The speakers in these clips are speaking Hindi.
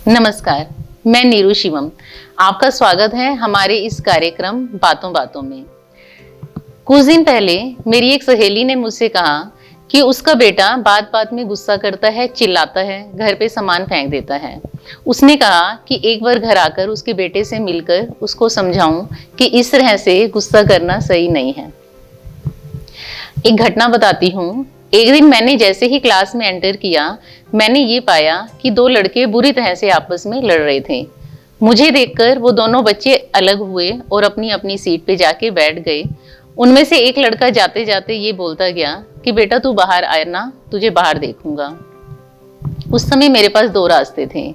नमस्कार, मैं नीरू शिवम। आपका स्वागत है हमारे इस कार्यक्रम बातों बातों में। कुछ दिन पहले मेरी एक सहेली ने मुझसे कहा कि उसका बेटा बात बात में गुस्सा करता है, चिल्लाता है, घर पे सामान फेंक देता है। उसने कहा कि एक बार घर आकर उसके बेटे से मिलकर उसको समझाऊं कि इस तरह से गुस्सा करना सही नहीं है। एक घटना बताती हूँ। एक दिन मैंने जैसे ही क्लास में एंटर किया, मैंने ये पाया कि दो लड़के बुरी तरह से आपस में लड़ रहे थे। मुझे देखकर वो दोनों बच्चे अलग हुए और अपनी अपनी सीट पे जाके बैठ गए। उनमें से एक लड़का जाते जाते ये बोलता गया कि बेटा तू बाहर आए ना, तुझे बाहर देखूंगा। उस समय मेरे पास दो रास्ते थे।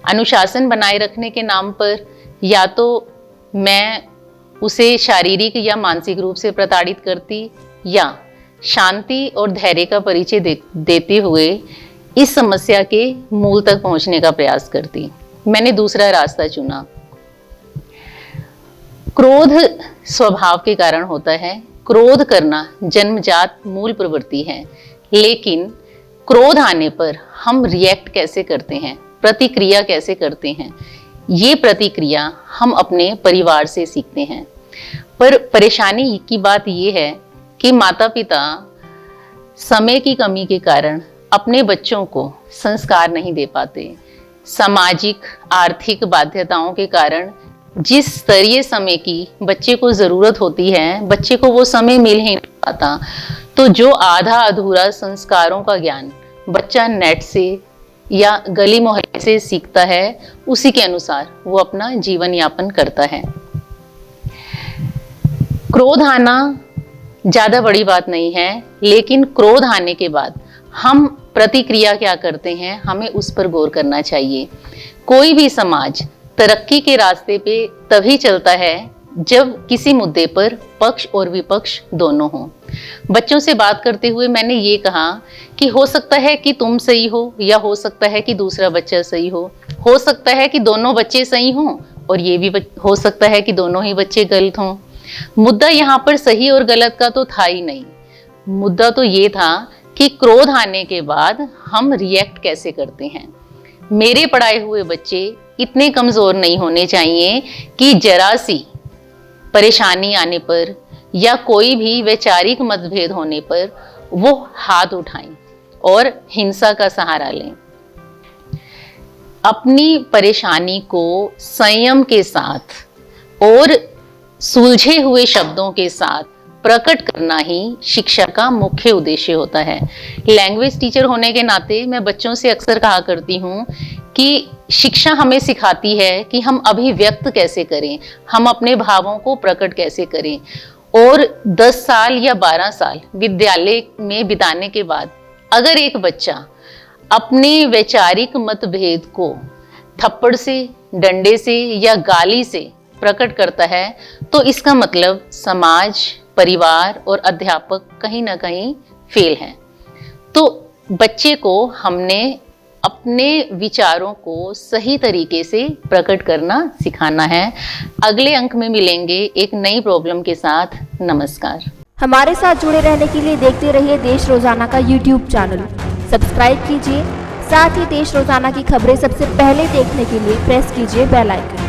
अनुशासन बनाए रखने के नाम पर या तो मैं उसे शारीरिक या मानसिक रूप से प्रताड़ित करती, या शांति और धैर्य का परिचय देते हुए इस समस्या के मूल तक पहुंचने का प्रयास करती। मैंने दूसरा रास्ता चुना। क्रोध स्वभाव के कारण होता है। क्रोध करना जन्मजात मूल प्रवृत्ति है, लेकिन क्रोध आने पर हम रिएक्ट कैसे करते हैं, प्रतिक्रिया कैसे करते हैं, ये प्रतिक्रिया हम अपने परिवार से सीखते हैं। पर परेशानी की बात यह है कि माता पिता समय की कमी के कारण अपने बच्चों को संस्कार नहीं दे पाते। सामाजिक आर्थिक बाध्यताओं के कारण जिस स्तरीय समय की बच्चे को जरूरत होती है, बच्चे को वो समय मिल ही नहीं पाता। तो जो आधा अधूरा संस्कारों का ज्ञान बच्चा नेट से या गली मोहल्ले से सीखता है, उसी के अनुसार वो अपना जीवन यापन करता है। क्रोध आना ज्यादा बड़ी बात नहीं है, लेकिन क्रोध आने के बाद हम प्रतिक्रिया क्या करते हैं, हमें उस पर गौर करना चाहिए। कोई भी समाज तरक्की के रास्ते पे तभी चलता है जब किसी मुद्दे पर पक्ष और विपक्ष दोनों हों। बच्चों से बात करते हुए मैंने ये कहा कि हो सकता है कि तुम सही हो, या हो सकता है कि दूसरा बच्चा सही हो सकता है कि दोनों बच्चे सही हों, और ये भी हो सकता है कि दोनों ही बच्चे गलत हों। मुद्दा यहाँ पर सही और गलत का तो था ही नहीं। मुद्दा तो ये था कि क्रोध आने के बाद हम रिएक्ट कैसे करते हैं। मेरे पढ़ाए हुए बच्चे इतने कमजोर नहीं होने चाहिए कि जरा सी परेशानी आने पर या कोई भी वैचारिक मतभेद होने पर वो हाथ उठाएं और हिंसा का सहारा लें। अपनी परेशानी को संयम के साथ और सुलझे हुए शब्दों के साथ प्रकट करना ही शिक्षा का मुख्य उद्देश्य होता है। लैंग्वेज टीचर होने के नाते मैं बच्चों से अक्सर कहा करती हूँ कि शिक्षा हमें सिखाती है कि हम अभिव्यक्त कैसे करें, हम अपने भावों को प्रकट कैसे करें। और 10 साल या 12 साल विद्यालय में बिताने के बाद अगर एक बच्चा अपने वैचारिक मतभेद को थप्पड़ से, डंडे से या गाली से प्रकट करता है, तो इसका मतलब समाज, परिवार और अध्यापक कहीं ना कहीं फेल हैं। तो बच्चे को हमने अपने विचारों को सही तरीके से प्रकट करना सिखाना है। अगले अंक में मिलेंगे एक नई प्रॉब्लम के साथ। नमस्कार। हमारे साथ जुड़े रहने के लिए देखते रहिए देश रोजाना का YouTube चैनल सब्सक्राइब कीजिए। साथ ही देश रोजाना की खबरें सबसे पहले देखने के लिए प्रेस कीजिए बेल आइकन।